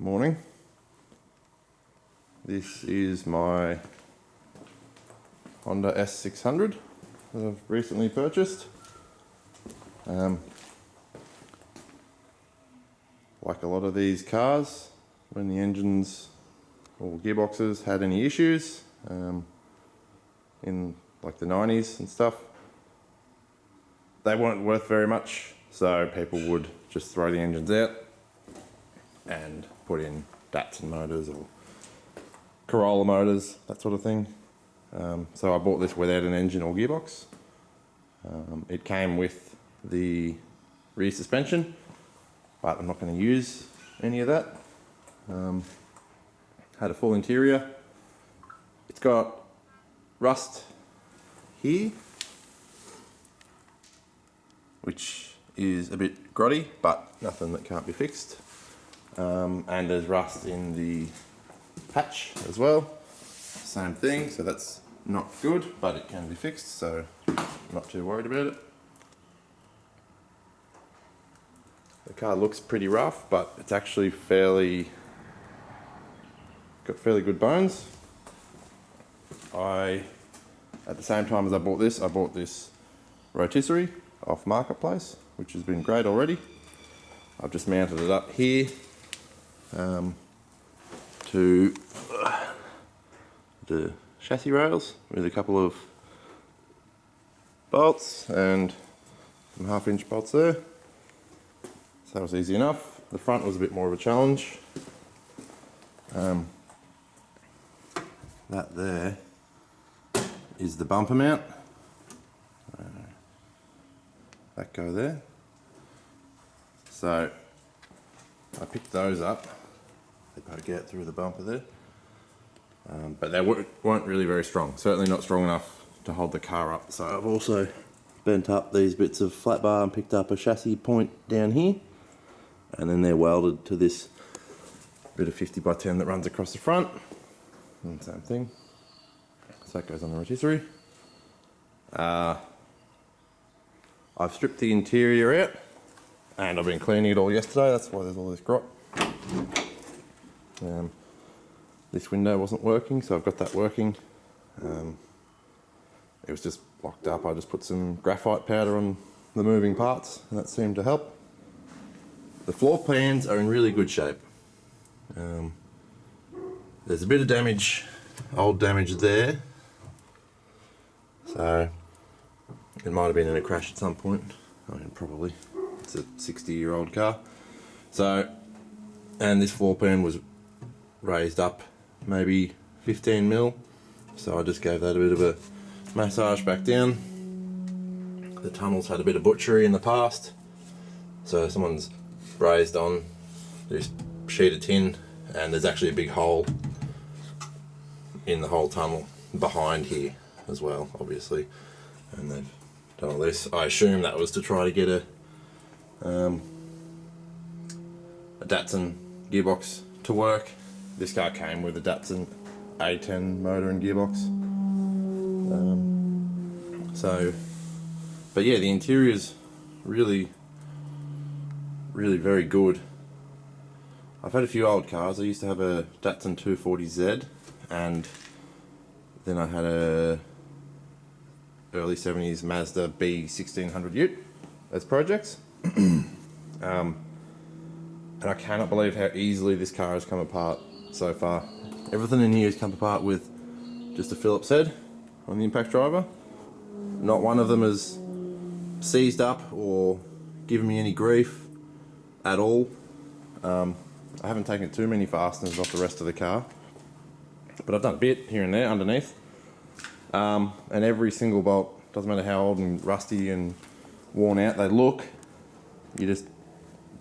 Morning. This is my Honda S600 that I've recently purchased. Like a lot of these cars, when the engines or gearboxes had any issues in like the 90s and stuff, they weren't worth very much, so people would just throw the engines out and put in Datsun motors or Corolla motors, that sort of thing. So I bought this without an engine or gearbox. It came with the rear suspension, but I'm not going to use any of that. Had a full interior. It's got rust here, which is a bit grotty, but nothing that can't be fixed. And there's rust in the hatch as well. Same thing, so that's not good, but it can be fixed, so I'm not too worried about it. The car looks pretty rough, but it's actually got fairly good bones. At the same time as I bought this rotisserie off Marketplace, which has been great already. I've just mounted it up here to the chassis rails with a couple of bolts and some 1/2-inch bolts there. So that was easy enough. The front was a bit more of a challenge. That there is the bumper mount. That go there. So I picked those up. They poke out through the bumper there. But they weren't really very strong. Certainly not strong enough to hold the car up. So I've also bent up these bits of flat bar and picked up a chassis point down here. And then they're welded to this bit of 50x10 that runs across the front. And same thing. So that goes on the rotisserie. I've stripped the interior out, and I've been cleaning it all yesterday. That's why there's all this grot. This window wasn't working, so I've got that working. It was just blocked up. I just put some graphite powder on the moving parts, and that seemed to help. The floor pans are in really good shape. There's a bit of damage, old damage there. So it might have been in a crash at some point. I mean, probably. It's a 60-year-old car. So, and this floor pan was raised up maybe 15 mil. So I just gave that a bit of a massage back down. The tunnel's had a bit of butchery in the past. So someone's brazed on this sheet of tin, and there's actually a big hole in the whole tunnel behind here as well, obviously. And they've done all this. I assume that was to try to get a Datsun gearbox to work. This car came with a Datsun A10 motor and gearbox. But yeah, the interior's really very good. I've had a few old cars. I used to have a Datsun 240Z, and then I had a early 70s Mazda B1600 Ute as projects. And I cannot believe how easily this car has come apart so far. Everything in here has come apart with just a Phillips head on the impact driver. Not one of them has seized up or given me any grief at all. I haven't taken too many fasteners off the rest of the car, but I've done a bit here and there underneath. And every single bolt, doesn't matter how old and rusty and worn out they look, you just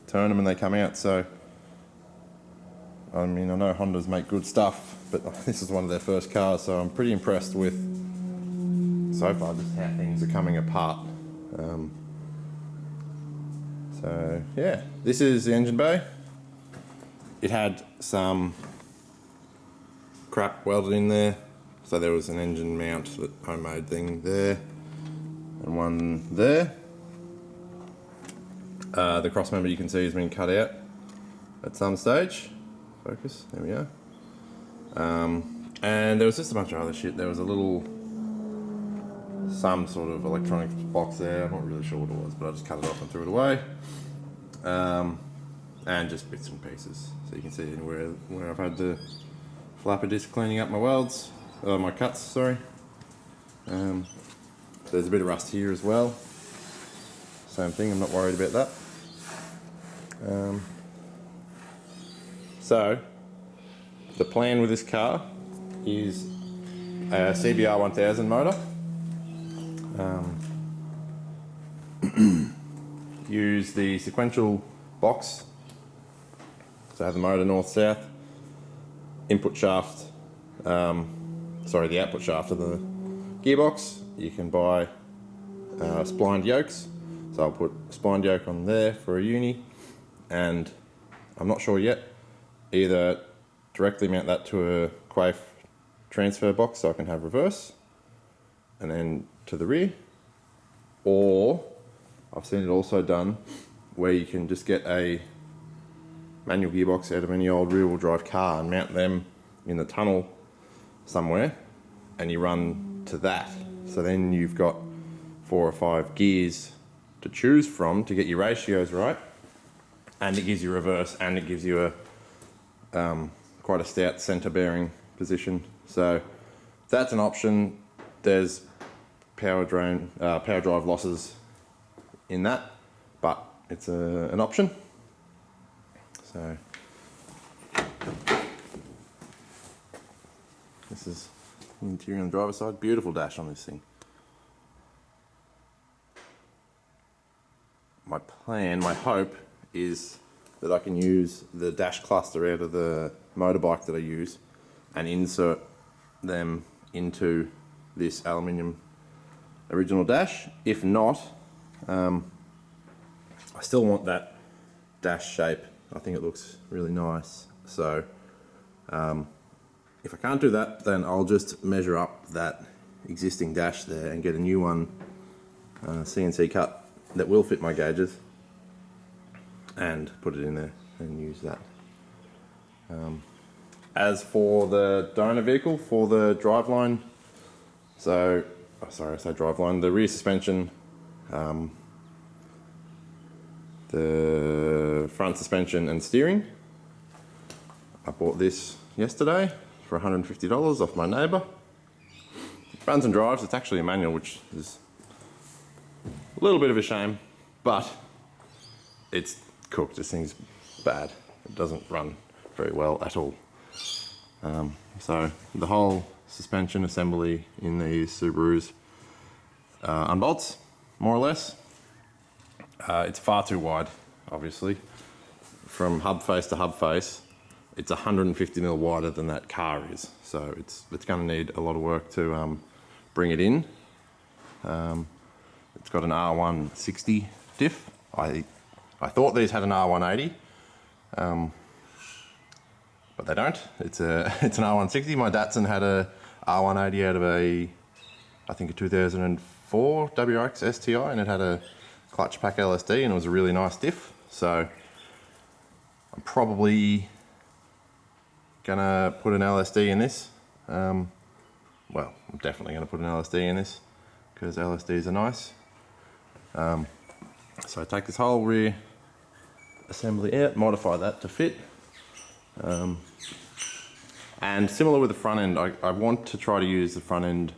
turn them and they come out. So, I mean, I know Hondas make good stuff, but this is one of their first cars, so I'm pretty impressed with, so far, just how things are coming apart. So, yeah, this is the engine bay. It had some crap welded in there. So there was an engine mount, that homemade thing there, and one there. The cross member you can see has been cut out at some stage. focus. There we are. And there was just a bunch of other shit. There was a little, some sort of electronics box there. I'm not really sure what it was, but I just cut it off and threw it away. And just bits and pieces. So you can see where I've had the flapper disc cleaning up my welds, my cuts, sorry. There's a bit of rust here as well. Same thing, I'm not worried about that. So, the plan with this car is a CBR1100 motor. Use the sequential box, so have the motor north-south, input shaft, the output shaft of the gearbox. You can buy splined yokes, so I'll put a splined yoke on there for a uni, and I'm not sure yet, either directly mount that to a Quaife transfer box so I can have reverse, and then to the rear, or I've seen it also done where you can just get a manual gearbox out of any old rear-wheel drive car and mount them in the tunnel somewhere, and you run to that. So then you've got 4 or 5 gears to choose from to get your ratios right, and it gives you reverse, and it gives you a quite a stout centre bearing position. So that's an option. There's power drive losses in that, but it's an option. So this is the interior on the driver's side. Beautiful dash on this thing. My plan, my hope, is that I can use the dash cluster out of the motorbike that I use and insert them into this aluminium original dash. If not, I still want that dash shape. I think it looks really nice. So if I can't do that, then I'll just measure up that existing dash there and get a new one, CNC cut, that will fit my gauges, and put it in there and use that. As for the donor vehicle, for the driveline, so, the rear suspension, the front suspension and steering, I bought this yesterday for $150 off my neighbour. Runs and drives. It's actually a manual, which is a little bit of a shame, but it's cooked. This thing's bad. It doesn't run very well at all. So the whole suspension assembly in these Subarus unbolts, more or less. It's far too wide, obviously. From hub face to hub face, it's 150mm wider than that car is. So it's going to need a lot of work to bring it in. It's got an R160 diff. I thought these had an R180, but they don't. It's an R160. My Datsun had a R180 out of I think a 2004 WRX STI, and it had a clutch pack LSD, and it was a really nice diff. So I'm probably gonna put an LSD in this. Well, I'm definitely gonna put an LSD in this because LSDs are nice. So I take this whole rear assembly out, modify that to fit. And similar with the front end, I want to try to use the front end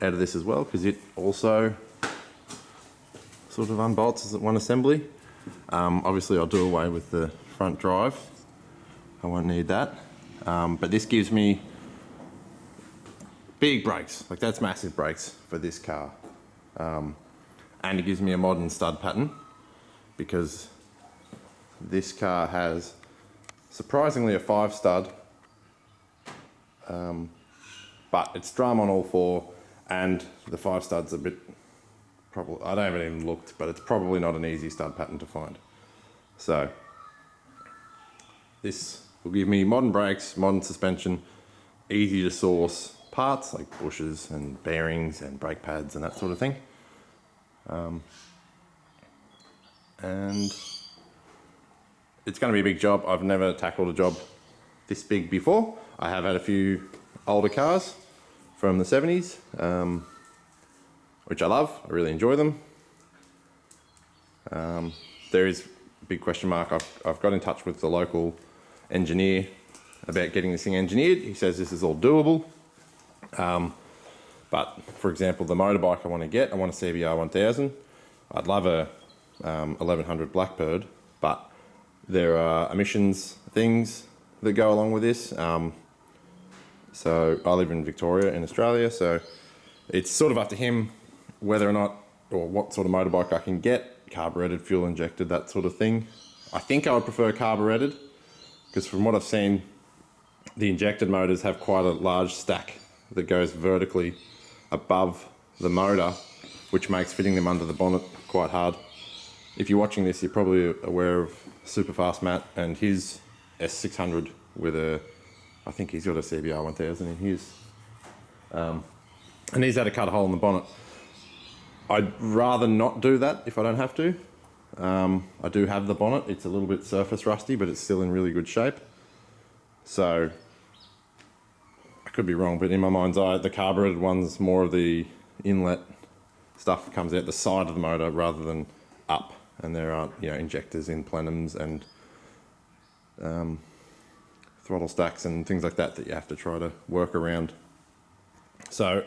out of this as well, because it also sort of unbolts as one assembly. Obviously I'll do away with the front drive. I won't need that. But this gives me big brakes, like that's massive brakes for this car. And it gives me a modern stud pattern, because this car has surprisingly a 5 stud, but it's drum on all 4, and the 5 stud's a bit, probably, I haven't even looked, but it's probably not an easy stud pattern to find. So this will give me modern brakes, modern suspension, easy to source parts like bushes and bearings and brake pads and that sort of thing. And it's going to be a big job. I've never tackled a job this big before. I have had a few older cars from the 70s, which I love. I really enjoy them. There is a big question mark. I've got in touch with the local engineer about getting this thing engineered. He says this is all doable. But for example, the motorbike I want a CBR1000. I'd love a 1100 Blackbird, but there are emissions things that go along with this. So I live in Victoria in Australia, so it's sort of up to him whether or not, or what sort of motorbike I can get, carburetted, fuel injected, that sort of thing. I think I would prefer carburetted, because from what I've seen, the injected motors have quite a large stack that goes vertically above the motor, which makes fitting them under the bonnet quite hard. If you're watching this, you're probably aware of Superfast Matt and his S600 with I think he's got a CBR1000 in his. And he's had to cut a hole in the bonnet. I'd rather not do that if I don't have to. I do have the bonnet. It's a little bit surface rusty, but it's still in really good shape. So I could be wrong, but in my mind's eye, the carbureted one's more of the inlet stuff comes out the side of the motor rather than up, and there aren't, you know, injectors in plenums and throttle stacks and things like that that you have to try to work around. So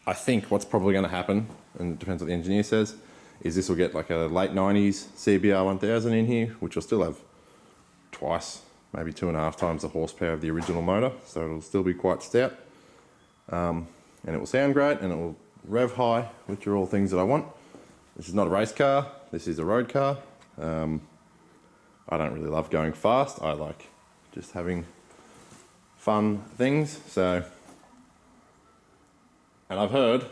I think what's probably going to happen, and it depends what the engineer says, is this will get like a late 90s CBR1000 in here, which will still have twice, maybe 2.5 times the horsepower of the original motor, so it'll still be quite stout. And it will sound great, and it will rev high, which are all things that I want. This is not a race car, this is a road car. I don't really love going fast, I like just having fun things. So, and I've heard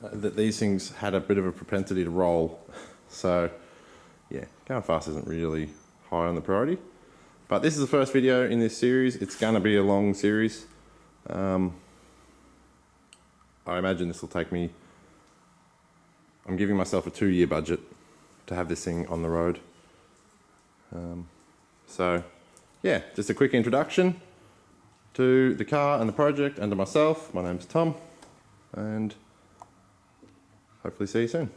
that these things had a bit of a propensity to roll. So yeah, going fast isn't really high on the priority. But this is the first video in this series. It's going to be a long series. I imagine this will take me, I'm giving myself a 2-year budget to have this thing on the road. So yeah, just a quick introduction to the car and the project and to myself. My name's Tom, and hopefully see you soon.